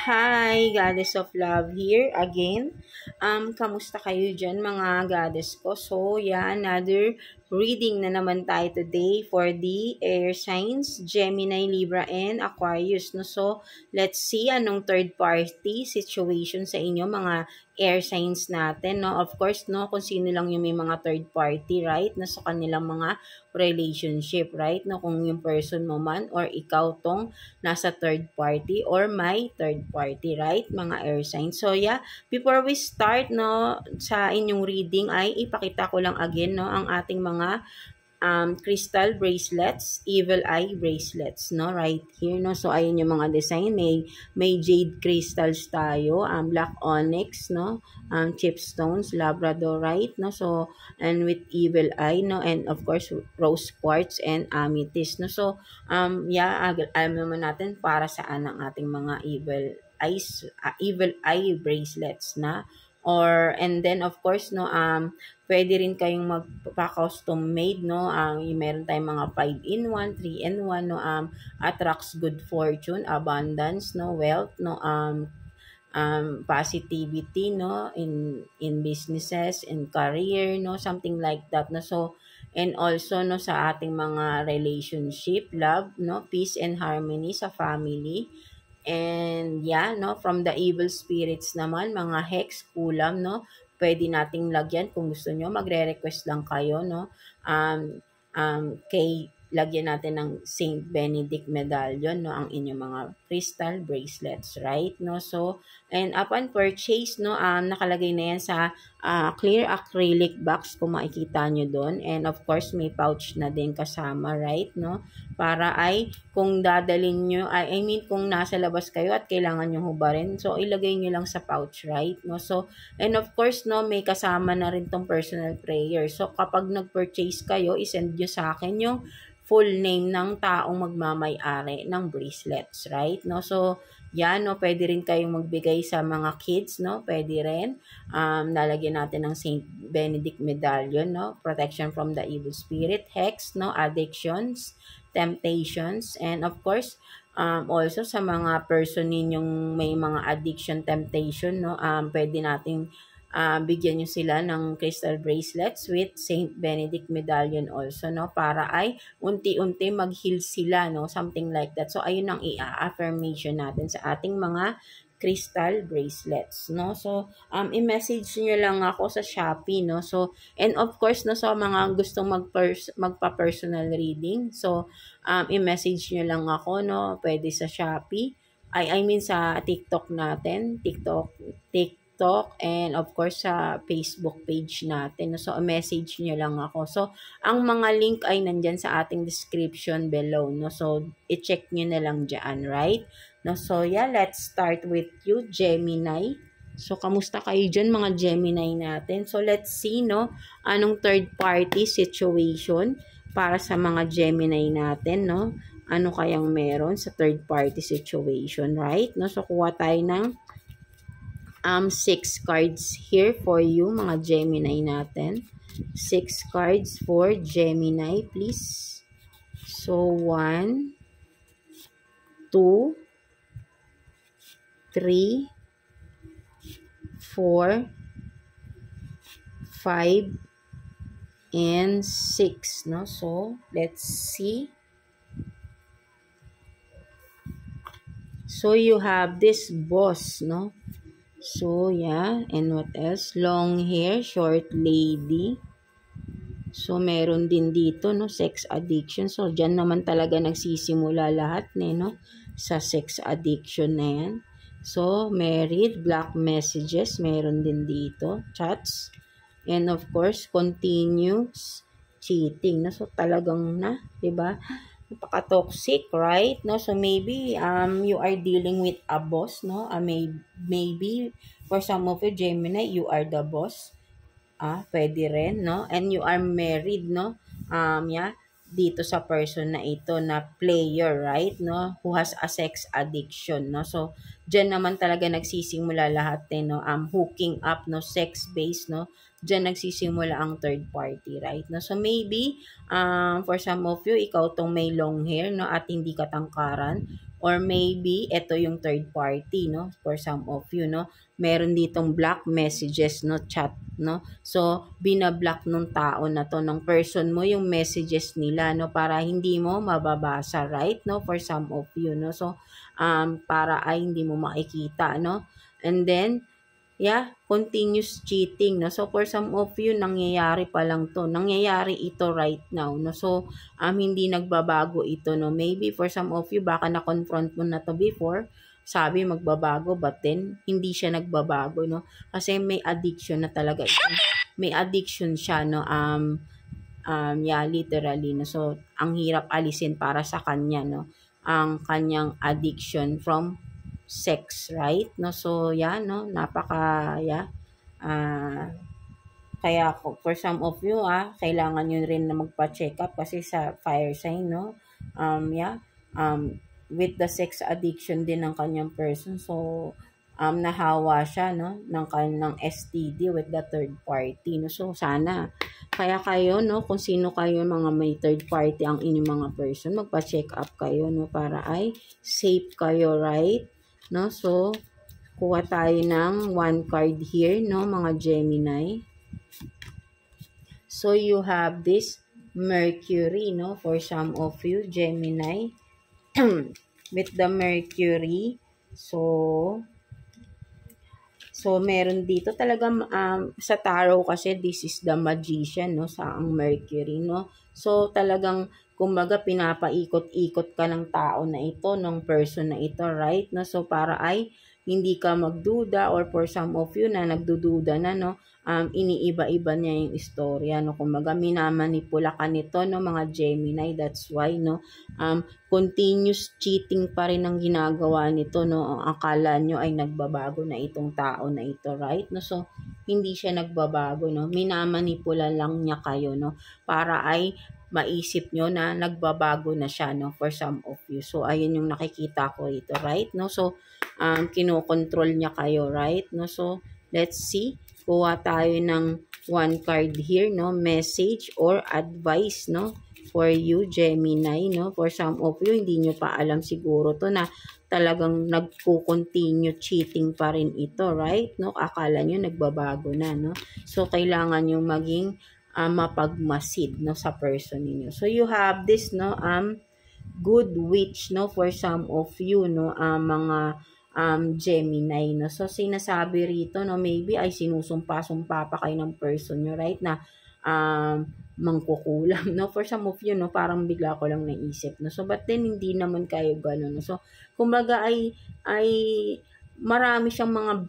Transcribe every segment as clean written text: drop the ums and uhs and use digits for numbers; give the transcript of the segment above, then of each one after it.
Hi, Goddess of Love here again. Kamusta kayo dyan mga goddess ko? So, yeah, another reading na naman tayo today for the air signs, Gemini, Libra, and Aquarius. No? So, let's see anong third party situation sa inyo, mga air signs natin. No? Of course, no, kung sino lang yung may mga third party, right? No? Sa kanilang mga relationship, right? No? Kung yung person mo man or ikaw tong nasa third party or may third party, right? Mga air signs. So, yeah, before we start, no, sa inyong reading ay ipakita ko lang again, no, ang ating mga crystal bracelets, evil eye bracelets, no, right here, no. So, ayun yung mga design. May jade crystals tayo, black onyx, no, chipstones, labradorite, no. So, and with evil eye, no, and of course, rose quartz and amethyst, no. So, yeah, alam naman natin para saan ang ating mga evil eye bracelets na, or and then of course, no, pwede rin kayong magpa-custom made, no. Meron tayong mga 5-in-1, 3-in-1, no, attracts good fortune, abundance, no, wealth, no, positivity, no, in businesses, in career, no, something like that, no. So, and also, no, sa ating mga relationship, love, no, peace and harmony sa family. And yeah, no, from the evil spirits naman, mga hex, kulam, no, pwede nating lagyan kung gusto nyo, magre-request lang kayo, no, lagyan natin ng Saint Benedict medallion, no, ang inyong mga crystal bracelets, right, no. So, and upon purchase, no, nakalagay na yan sa clear acrylic box kung makikita nyo doon, and of course may pouch na din kasama, right, no, para ay kung dadalhin nyo, I mean kung nasa labas kayo at kailangan nyo hubarin, so ilagay nyo lang sa pouch, right, no. So, and of course, no, may kasama na rin tong personal prayer. So, kapag nag-purchase kayo, isend nyo sa akin yung full name ng taong magmamay-ari ng bracelets, right, no. So, yan, no, pwede rin kayong magbigay sa mga kids, no, pwede rin. Lalagyan natin ng Saint Benedict medallion, no, protection from the evil spirit, hex, no, addictions, temptations, and of course, also sa mga person ninyong may mga addiction, temptation, no, pwede nating bigyan nyo sila ng crystal bracelets with Saint Benedict medallion also, no, para ay unti-unti mag-heal sila, no, something like that. So, ayun ang i-affirmation natin sa ating mga crystal bracelets, no. So, i-message nyo lang ako sa Shopee, no. So, and of course, no, sa mga gustong magpa-personal reading, so, i-message nyo lang ako, no, pwede sa Shopee, I mean sa TikTok natin, TikTok, and of course sa Facebook page natin. So, message nyo lang ako. So, ang mga link ay nandyan sa ating description below, no. So, i-check nyo na lang dyan, right? No, so, yeah, let's start with you, Gemini. So, kamusta kayo dyan, mga Gemini natin? So, let's see, no, anong third party situation para sa mga Gemini natin, no? Ano kayang meron sa third party situation, right? No, so, kuha tayo ng 6 cards here for you, mga Gemini natin. 6 cards for Gemini, please. So, 1, 2, 3, 4, 5, and 6, no? So, let's see. So, you have this boss, no? So, yeah. And what else? Long hair, short lady. So, meron din dito, no, sex addiction. So, dyan naman talaga nagsisimula lahat, no, sa sex addiction na yan. So, married, black messages, meron din dito, chats. And of course, continues cheating. No? So, talagang na, diba? Napaka-toxic, right? No, so maybe you are dealing with a boss, no. Maybe for some of you Gemini, you are the boss. Pwede rin, no. And you are married, no. Yeah, dito sa person na ito na player, right, no, who has a sex addiction, no. So, diyan naman talaga nagsisimula lahat, no, hooking up, no, sex-based, no. Diyan nagsisimula ang third party, right, no. So, maybe, for some of you, ikaw tong may long hair, no, at hindi katangkaran, Or maybe, ito yung third party, no? For some of you, no? Meron ditong block messages, no? Chat, no? So, binablock nung tao na to, ng person mo, yung messages nila, no? Para hindi mo mababasa, right? No? For some of you, no? So, para ay hindi mo makikita, no? And then, yeah, continuous cheating, no? So, for some of you, nangyayari pa lang to. Nangyayari ito right now, no? So, hindi nagbabago ito, no? Maybe for some of you, baka na-confront mo na to before, sabi magbabago, but then, hindi siya nagbabago, no? Kasi may addiction na talaga ito. May addiction siya, no? Yeah, literally, no? So, ang hirap alisin para sa kanya, no? Ang kanyang addiction from sex, right? No, so yeah, no, napaka yeah. Kaya for some of you kailangan niyo rin na magpa-check up kasi sa fire sign, no. Yeah, with the sex addiction din ng kanyang person. So nahawa siya, no, ng STD with the third party, no. So sana kaya kayo, no, kung sino kayo mga may third party ang inyong mga person, magpa-check up kayo, no, para ay safe kayo, right? No, so kuha tayo ng one card here, no, mga Gemini. So you have this Mercury, no, for some of you Gemini. With the Mercury, so meron dito talagang sa tarot kasi this is the Magician, no, sa ang Mercury, no. So talagang kumbaga pinapaikot-ikot ka ng tao na ito, ng person na ito, right? No, so para ay hindi ka magduda, or for some of you na nagdududa na, no, iniiba-iba niya yung istorya, no. Kumbaga minamanipula ka nito, no, mga Gemini. That's why, no, continuous cheating pa rin ang ginagawa nito, no. Akala nyo ay nagbabago na itong tao na ito, right? No, so hindi siya nagbabago, no. Minamanipula lang niya kayo, no, para ay maisip nyo na nagbabago na siya, no, for some of you. So ayun yung nakikita ko rito, right? No, so kinokontrol niya kayo, right? No, so let's see. Kuha tayo ng one card here, no, message or advice, no, for you Gemini, no. For some of you, hindi nyo pa alam siguro to na talagang nagko-continue cheating pa rin ito, right? No, akala nyo nagbabago na, no. So kailangan nyo maging mapagmasid, no, sa person niyo. So you have this, no, good witch, no, for some of you, no, mga Gemini, no. So sinasabi rito, no, maybe ay sinusumpa-sumpa pa kayo ng person nyo, right, na mangkukulam, no, for some of you, no, parang bigla ko lang naisip, no. So but then hindi naman kayo gano'n, no. So kumbaga ay marami siyang mga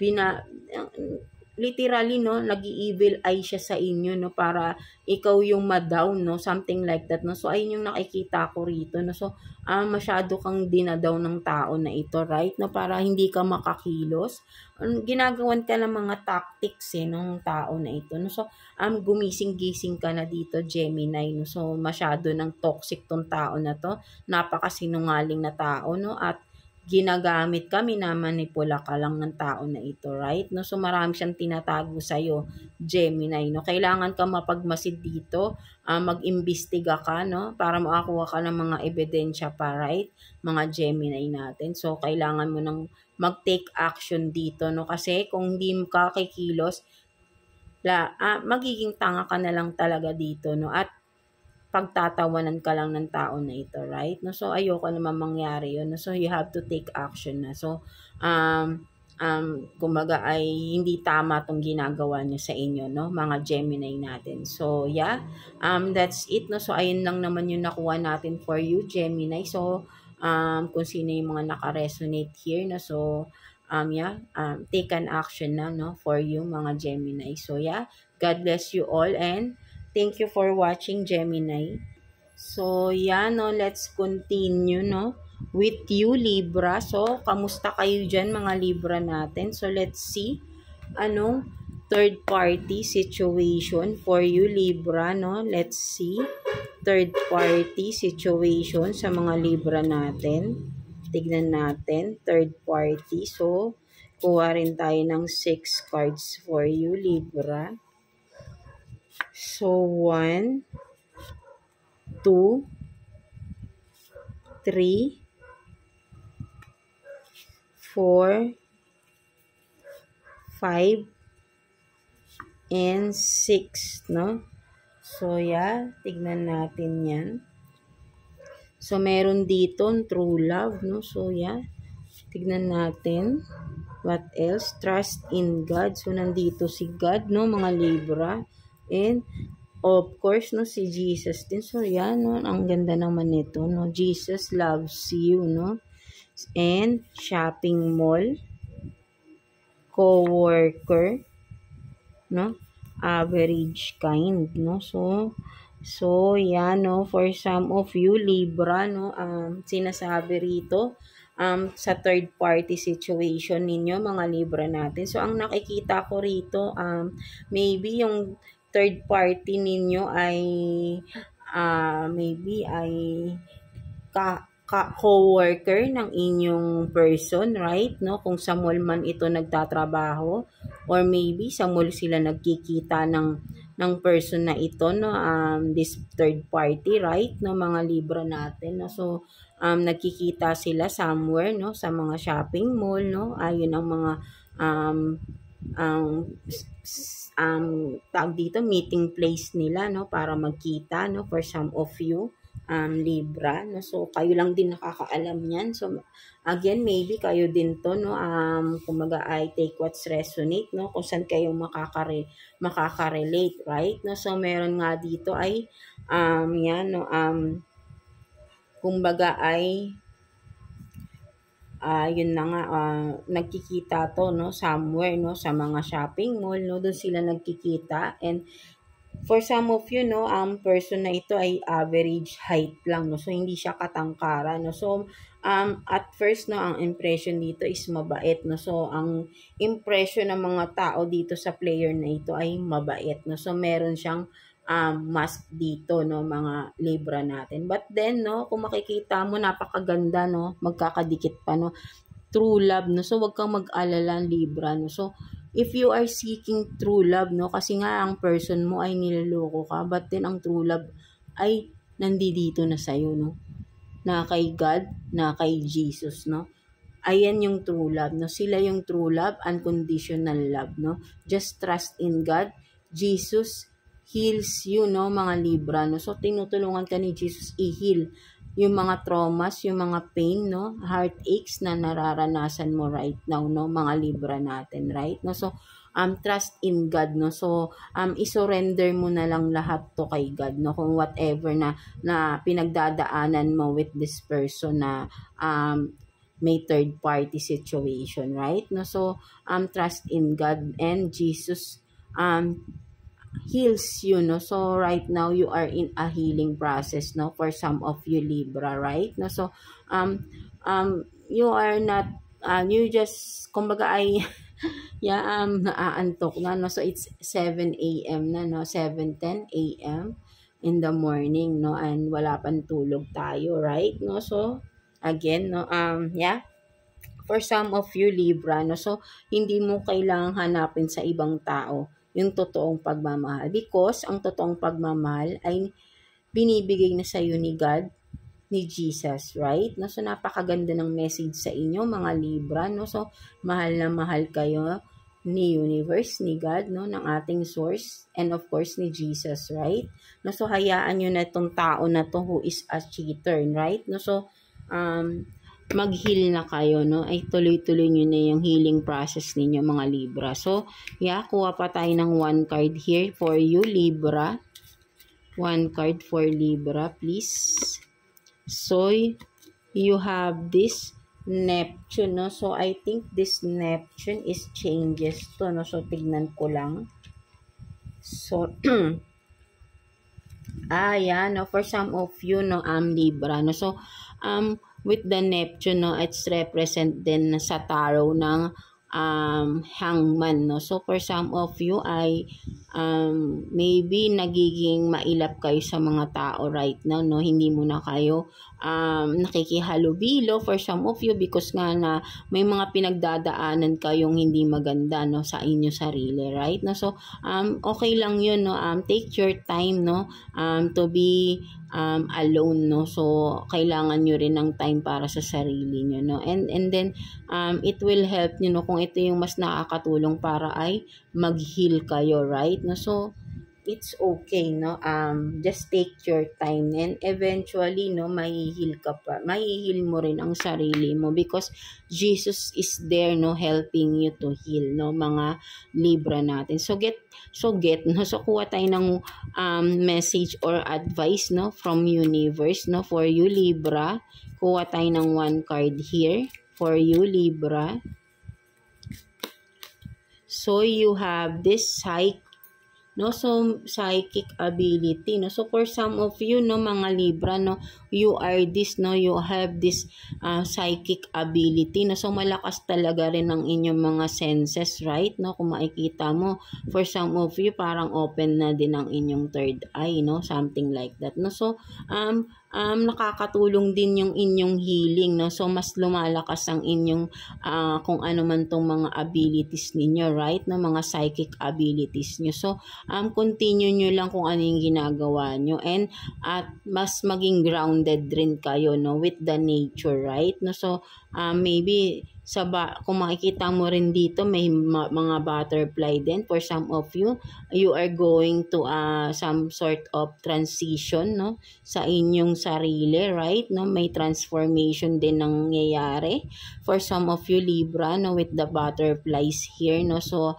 literally, no, nag-i-evil eye siya sa inyo, no, para ikaw yung ma-down, no, something like that, no. So ayun yung nakikita ko rito, no. So masyado kang dinadown ng tao na ito, right, no, para hindi ka makakilos. Ginagawan ka ng mga tactics ng tao na ito, no. So gumising-gising ka na dito Gemini, no. So masyado ng toxic tong tao na to, napakasinungaling na tao, no, at ginagamit ka, minamanipula ka lang ng tao na ito, right? No, so marami siyang tinatago sa iyo, Gemini, no. Kailangan ka mapagmasid dito, mag-imbestiga ka, no, para makakuha ka ng mga ebidensya pa, right? Mga Gemini natin. So kailangan mo nang mag-take action dito, no, kasi kung hindi ka kikilos, magiging tanga ka na lang talaga dito, no, at pagtatawanan ka lang ng tao na ito, right? No, so ayoko naman mangyari yun, no? So you have to take action na. So kumbaga ay hindi tama tong ginagawa niyo sa inyo, no, mga Gemini natin. So yeah, that's it, no. So ayun lang naman yung nakuha natin for you Gemini. So kung sino yung mga naka-resonate here, no, so yeah, take an action na, no, for you mga Gemini. So yeah, God bless you all and thank you for watching Gemini. So yeah, no, let's continue, no, with you Libra. So kamusta kayo dyan mga Libra natin? So let's see anong third party situation for you Libra, no. Let's see third party situation sa mga Libra natin. Tignan natin third party. So kuha rin tayo ng 6 cards for you Libra. So 1, 2, 3, 4, 5, and 6, no? So, yeah, tignan natin yan. So, meron dito true love, no? So, yeah, tignan natin. What else? Trust in God. So, nandito si God, no, mga Libra. And, of course, no, si Jesus din. So, yan, no, ang ganda naman nito, no? Jesus loves you, no? And, shopping mall, co-worker, no? Average kind, no? So, yan, no, for some of you, Libra, no, sinasabi rito, sa third party situation ninyo, mga Libra natin. So, ang nakikita ko rito, maybe yung third party ninyo ay, maybe ay co-worker ng inyong person, right? No, kung sa mall man ito nagtatrabaho, or maybe sa mall sila nagkikita ng person na ito, no, this third party, right? No, mga Libra natin, no. So, nagkikita sila somewhere, no, sa mga shopping mall, no. Ayun ang mga tawag dito, meeting place nila, no, para magkita, no, for some of you, Libra, no. So, kayo lang din nakakaalam yan. So, again, maybe kayo din to, no, kumaga ay take what's resonate, no, kung saan kayo makaka-relate, right? No, so, meron nga dito ay, yan, no, kumbaga ay, yun na nga, nagkikita to, no, somewhere, no, sa mga shopping mall, no, doon sila nagkikita. And, for some of you, no, ang person na ito ay average height lang, no. So, hindi siya katangkara, no. So, at first, no, ang impression dito is mabait, no. So, ang impression ng mga tao dito sa player na ito ay mabait, no. So, meron siyang mask dito, no, mga Libra natin. But then, no, kung makikita mo, napakaganda, no, magkakadikit pa, no. True love, no. So, wag kang mag-alala, Libra, no. So, if you are seeking true love, no, kasi nga ang person mo ay niloloko ka, but then ang true love ay nandito na sa'yo, no, na kay God, na kay Jesus, no. Ayan yung true love, no. Sila yung true love, unconditional love, no. Just trust in God. Jesus heals you, no, mga Libra, no. So, tinutulungan ka ni Jesus i-heal yung mga traumas, yung mga pain, no, heartaches na nararanasan mo right now, no, mga Libra natin, right? No, so, trust in God, no, so, isurrender mo na lang lahat to kay God, no, kung whatever na pinagdadaanan mo with this person na, may third party situation, right? No, so, trust in God and Jesus, heals you, no. So, right now, you are in a healing process, no, for some of you, Libra, right? No, so, you are not, you just, kumbaga ay, yeah, naaantok na, no. So, it's 7 a.m. na, no, 7:10 a.m. in the morning, no, and wala pang tulog tayo, right? No, so, again, no, yeah, for some of you, Libra, no, so, hindi mo kailangang hanapin sa ibang tao yung totoong pagmamahal, because ang totoong pagmamahal ay binibigay na sa iyo ni God, ni Jesus, right? No, so, napakaganda ng message sa inyo, mga Libra, no. So, mahal na mahal kayo ni universe, ni God, no, ng ating source, and of course ni Jesus, right? No, so, hayaan nyo na itong tao na to who is a cheater, right? No, so, mag-heal na kayo, no? Ay tuloy-tuloy nyo na yung healing process ninyo, mga Libra. So, yeah, kuha pa tayo ng one card here for you, Libra. One card for Libra, please. So, you have this Neptune, no? So, I think this Neptune is changes to, no? So, tignan ko lang. So, yan, no? For some of you, no, Libra, no? So, with the Neptune, no, it's represent din sa tarot ng hangman, no. So, for some of you ay maybe nagiging mailap kayo sa mga tao right now, no. Hindi mo na kayo nakikihalubilo for some of you because nga na may mga pinagdadaanan kayong hindi maganda, no, sa inyo sarili, right? No, so okay lang yun, no. Take your time, no, to be alone, no. So kailangan nyo rin ng time para sa sarili nyo, no. And then it will help nyo, no, kung ito yung mas nakakatulong para ay mag-heal kayo, right? No, so it's okay, no. Just take your time and eventually, no, mahihil ka pa. Mahihil mo rin ang sarili mo because Jesus is there, no, helping you to heal, no, mga Libra natin. So no, so kuha tayo ng message or advice, no, from universe, no, for you Libra. Kuha tayo ng one card here for you Libra. So you have this no, so psychic ability, no. So for some of you, no, mga Libra, no, you are this, no, you have this psychic ability, no. So malakas talaga rin ang inyong mga senses, right? No, kung makikita mo, for some of you parang open na din ang inyong third eye, no, something like that, no. So nakakatulong din yung inyong healing, no. So mas lumalakas ang inyong kung ano man tong mga abilities ninyo, right? No, mga psychic abilities nyo. So continue nyo lang kung ano yung ginagawa nyo and at mas maging grounded rin kayo, no, with the nature, right? No, so maybe kung makikita mo rin dito may mga butterfly din for some of you. You are going to some sort of transition, no, sa inyong sarili, right? No, may transformation din nangyayari for some of you Libra, no, with the butterflies here, no. So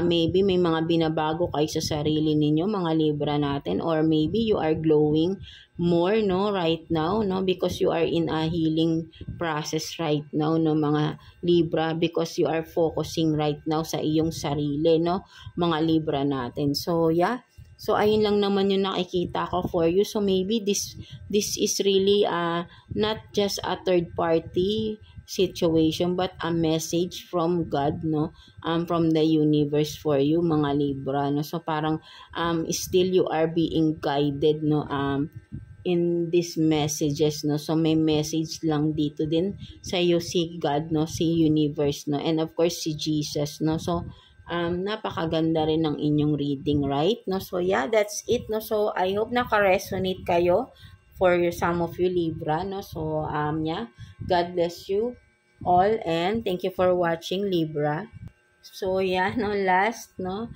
maybe may mga binabago kayo sa sarili ninyo mga Libra natin, or maybe you are glowing more, no, right now, no, because you are in a healing process right now, no, mga Libra, because you are focusing right now sa iyong sarili, no, mga Libra natin. So yeah, so ayun lang naman yung nakikita ko for you. So maybe this is really not just a third party situation but a message from God, no, from the universe for you mga Libra, no. So parang still you are being guided, no, in these messages, no. So may message lang dito din sa iyo si God, no, si universe, no, and of course si Jesus, no. So napakaganda rin ng inyong reading, right? No, so yeah, that's it, no. So I hope naka-resonate kayo for some of you Libra, no. So yeah, God bless you all and thank you for watching Libra. So yeah, no, last, no,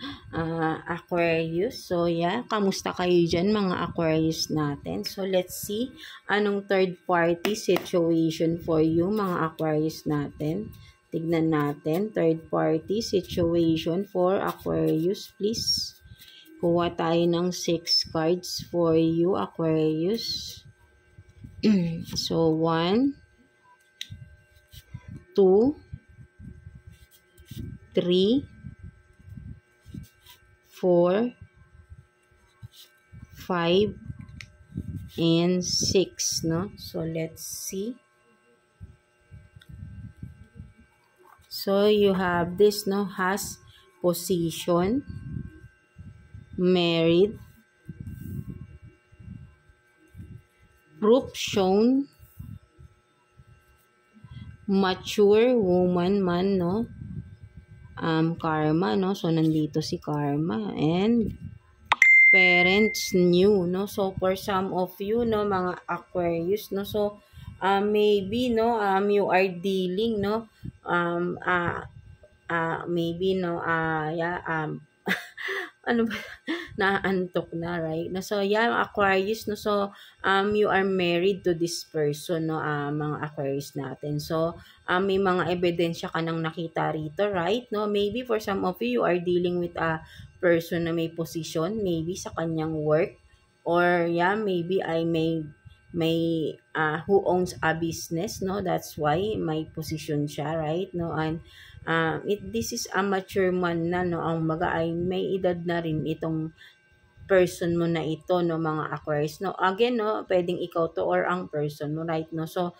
Aquarius. So yeah, kamusta kayo dyan mga Aquarius natin? So let's see anong third party situation for you mga Aquarius natin. Tignan natin, third party situation for Aquarius, please. Kuha tayo ng 6 cards for you Aquarius. So 1, 2, 3, 4, 5, and 6, no? So let's see. So you have this, no, has position, married, proof shown, mature woman man, no, karma, no. So nandito si karma and parents new, no. So for some of you, no, mga Aquarius, no, so maybe, no, you are dealing, no, maybe, no, yeah, ano ba, naantok na, right? No, so yeah, Aquarius, no, so you are married to this person, no, mga Aquarius natin. So may mga ebidensya ka nang nakita rito, right? No, maybe for some of you, you are dealing with a person na may position, maybe sa kanyang work, or yeah, maybe may who owns a business, no, that's why may position siya, right? No, and this is a mature man na, no, ang maga ay may edad na rin itong person mo na ito, no, mga Aquarius, no. Again, no, pwedeng ikaw to or ang person mo, right? No, so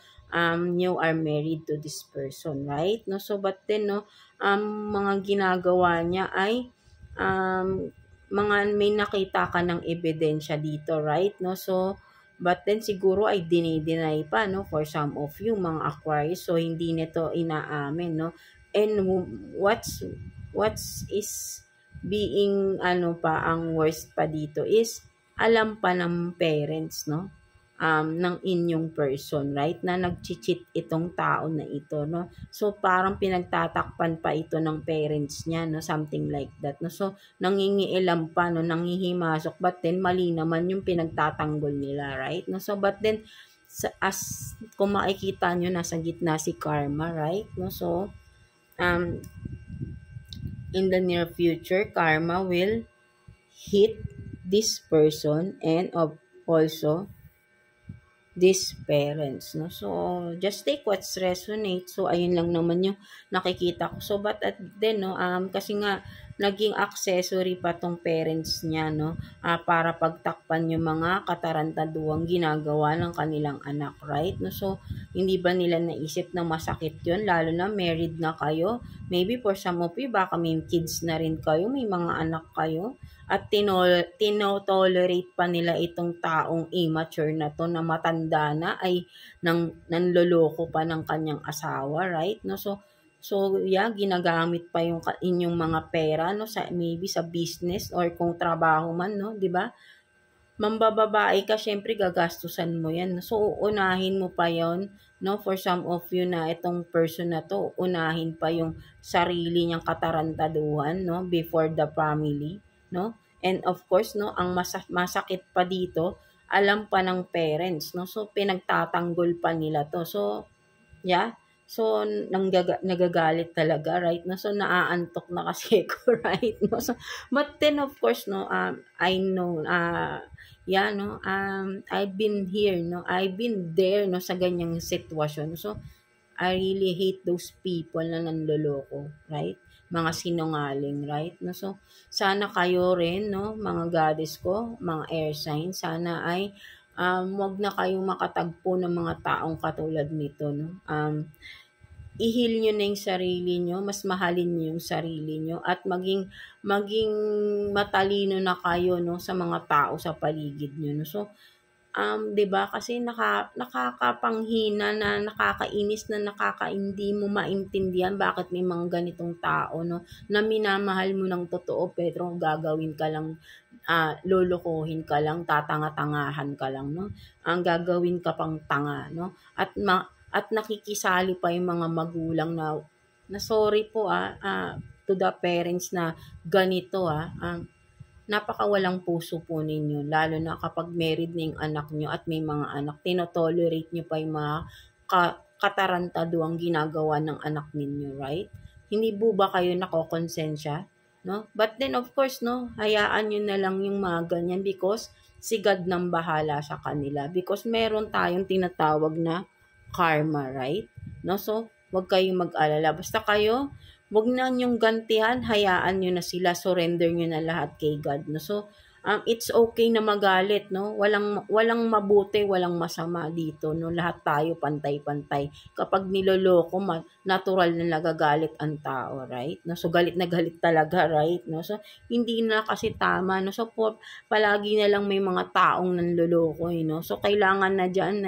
you are married to this person, right? No, so but then, no, mga ginagawa niya ay mga may nakita ka ng ebidensya dito, right? No, so But then siguro ay dinideny pa, no, for some of you, mga Aquarius. So, hindi nito inaamin, no. And what's is being, ano pa, ang worst pa dito is, alam pa ng parents, no, ng inyong person, right, na nag-cheat itong tao na ito, no. So, parang pinagtatakpan pa ito ng parents niya, no, something like that, no. So, nangingialam pa, no, nanghihimasok, but then mali naman yung pinagtatanggol nila, right, no. So, but then, as kung makikita nyo, nasa gitna si karma, right, no. So, in the near future, karma will hit this person and also these parents, no. So, just take what's resonate. So, ayun lang naman yung nakikita ko. So, but at then, no, kasi nga, naging accessory pa tong parents niya, no, para pagtakpan yung mga katarantaduang ginagawa ng kanilang anak, right, no. So, hindi ba nila naisip na masakit yun, lalo na married na kayo? Maybe for some of you, baka may kids na rin kayo, may mga anak kayo, at tinotolerate pa nila itong taong immature na to, na matanda na, ay nanloloko pa ng kanyang asawa, right, no. So yeah, ginagamit pa yung inyong mga pera, no, sa maybe sa business or kung trabaho man, no, 'di ba? Mambababae ka, syempre gagastusan mo yan. So, unahin mo pa yon, no? For some of you na itong person na to, unahin pa yung sarili niyang katarantaduhan, no? Before the family, no? And of course, no, ang masakit pa dito, alam pa ng parents, no? So, pinagtatanggol pa nila to. So, yeah. So, nagagalit talaga, right? No? So, naaantok na kasi ko, right? No? So, but then, of course, no, I know, yeah, no, I've been here, no, I've been there, no, sa ganyang sitwasyon. So, I really hate those people na nanloloko, right? Mga sinungaling, right? No? So, sana kayo rin, no, mga goddess ko, mga air signs, sana ay wag na kayong makatagpo ng mga taong katulad nito, no. I-heal nyo na yung sarili nyo, mas mahalin nyo yung sarili nyo, at maging matalino na kayo, no, sa mga tao sa paligid nyo, no. So, 'di ba, kasi nakakapanghina, na nakakainis, na hindi mo maintindihan bakit may mga ganitong tao, no, na minamahal mo ng totoo pero gagawin ka lang, lolokohin ka lang, tatanga-tangahan ka lang, no. Ang gagawin ka pang tanga, no, at nakikisali pa yung mga magulang na sorry po, to the parents na ganito, napakawalang puso po ninyo, lalo na kapag married na yung anak nyo at may mga anak, tinotolerate nyo pa yung mga katarantaduang ginagawa ng anak ninyo, right? Hindi po ba kayo nakokonsensya, no? But then, of course, no, hayaan nyo na lang yung mga ganyan, because si God nang bahala sa kanila, because meron tayong tinatawag na karma, right? No? So, wag kayong mag-alala. Basta kayo, wag na niyong gantihan, hayaan niyo na sila, surrender niyo na lahat kay God, no? So, it's okay na magalit, no? Walang mabuti, walang masama dito, no? Lahat tayo pantay-pantay. Kapag niloloko, natural na nagagalit ang tao, right? No? So, galit na galit talaga, right? No? So, hindi na kasi tama, no? So, palagi na lang may mga taong nanloloko, no? So, kailangan na diyan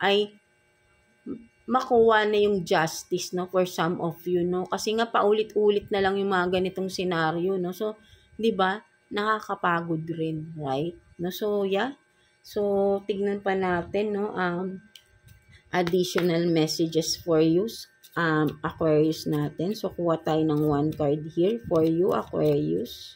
ay makuha na yung justice, no, for some of you, no, kasi nga paulit-ulit na lang yung mga ganitong senaryo, no. So, 'di ba, nakakapagod rin, right? No, so yeah. So, tignan pa natin, no, additional messages for you, Aquarius natin. So, kuha tayo ng one card here for you, Aquarius.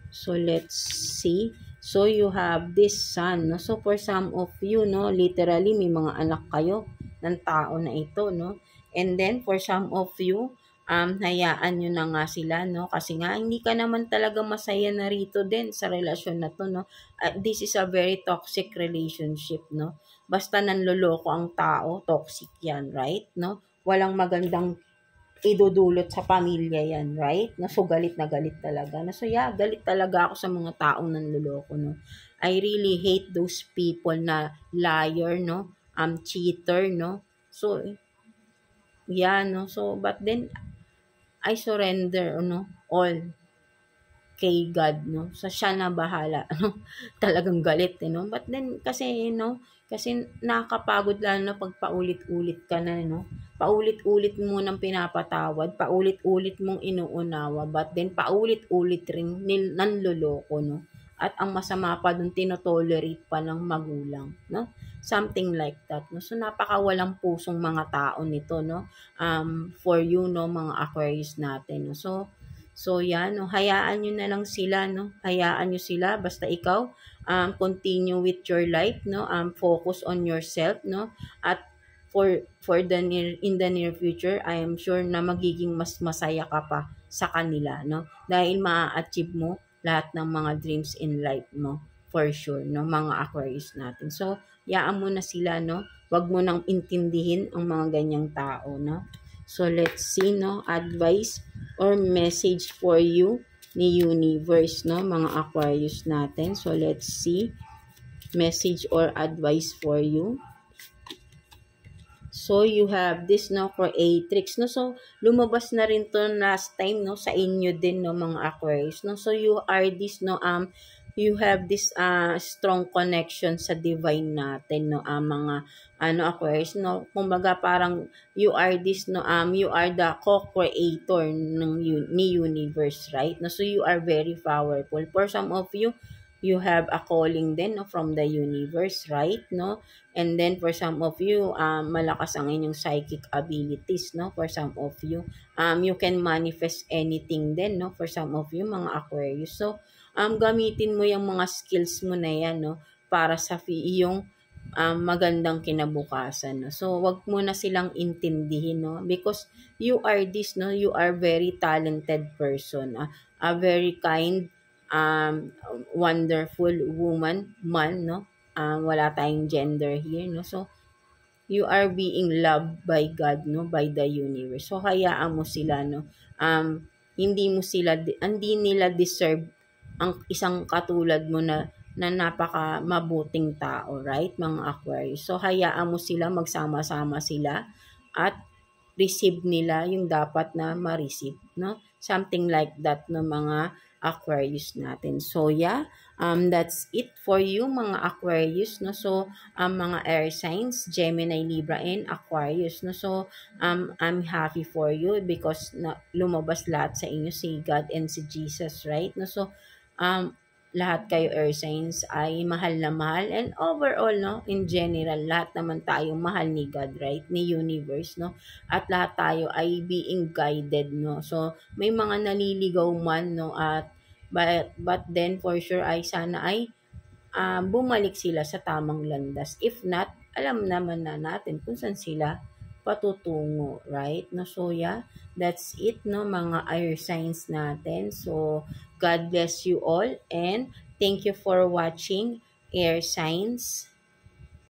So, let's see. So, you have this sun, no. So, for some of you, no, literally may mga anak kayo ng tao na ito, no. And then, for some of you, hayaan nyo na nga sila, no, kasi nga hindi ka naman talaga masaya na rito din sa relasyon na to, no. This is a very toxic relationship, no. Basta nanloloko ang tao, toxic yan, right, no. Walang magandang idudulot sa pamilya yan, right? No, so galit na galit talaga. No, so yeah, galit talaga ako sa mga taong nanloloko, no. I really hate those people na liar, no, cheater, no. So, yeah, no. So, but then, I surrender, no, all. kay God, no? So, siya na bahala, ano? Talagang galit, no? But then, kasi, kasi nakakapagod lalo na pag paulit-ulit ka na, no? Paulit-ulit mo nang pinapatawad, paulit-ulit mong inuunawa, but then paulit-ulit rin nanloloko, no? At ang masama pa dun, tinotolerate pa ng magulang, no? Something like that, no? So, napakawalang pusong mga tao nito, no? For you, no, mga Aquarius natin, no? So yan, no, hayaan nyo na lang sila, no? Hayaan nyo sila, basta ikaw, continue with your life, no? Focus on yourself, no? At for the in the near future, I am sure na magiging mas masaya ka pa sa kanila, no? Dahil maa-achieve mo lahat ng mga dreams in life mo, for sure, no? Mga Aquarius natin. So, hayaan mo na sila, no? Wag mo nang intindihin ang mga ganyang tao, no? So, let's see, no? Advice or message for you ni universe, no, mga Aquarius natin. So let's see, message or advice for you. So you have this, no, creatrix, no. So lumabas na rin to last time, no, sa inyo din, no, mga Aquarius, no. So you are this, no, you have this strong connection sa divine natin, no, mga Aquarius, no. Kumbaga parang you are this, no, you are the co-creator ni universe, right? No, so you are very powerful. For some of you, you have a calling din, no, from the universe, right? No, and then for some of you, malakas ang inyong psychic abilities, no. For some of you, you can manifest anything din, no. For some of you, mga Aquarius, so gamitin mo yung mga skills mo na yan, no, para sa iyong magandang kinabukasan, no. So wag mo na silang intindihin, no, because you are this, no, you are very talented person, a very kind, wonderful woman, man, no. Wala tayong gender here, no. So you are being loved by God, no, by the universe. So hayaan mo sila, no. Hindi nila deserve ang isang katulad mo na napaka mabuting tao, right, mga Aquarius. So hayaan mo sila, magsama-sama sila at receive nila yung dapat na ma-receive, no? Something like that, no, mga Aquarius natin. So yeah, that's it for you, mga Aquarius, no. So mga air signs, Gemini, Libra, and Aquarius, no. So I'm happy for you because lumabas lahat sa inyo, si God and si Jesus, right? No, so lahat kayo air signs ay mahal na mahal, and overall, no, in general, lahat naman tayo mahal ni God, right, ni universe, no, at lahat tayo ay being guided, no. So may mga naliligaw man, no, at but then for sure ay sana ay bumalik sila sa tamang landas. If not, alam naman na natin kung saan sila patutungo, right? No, so yeah, that's it, no, mga air signs natin. So God bless you all, and thank you for watching, air signs.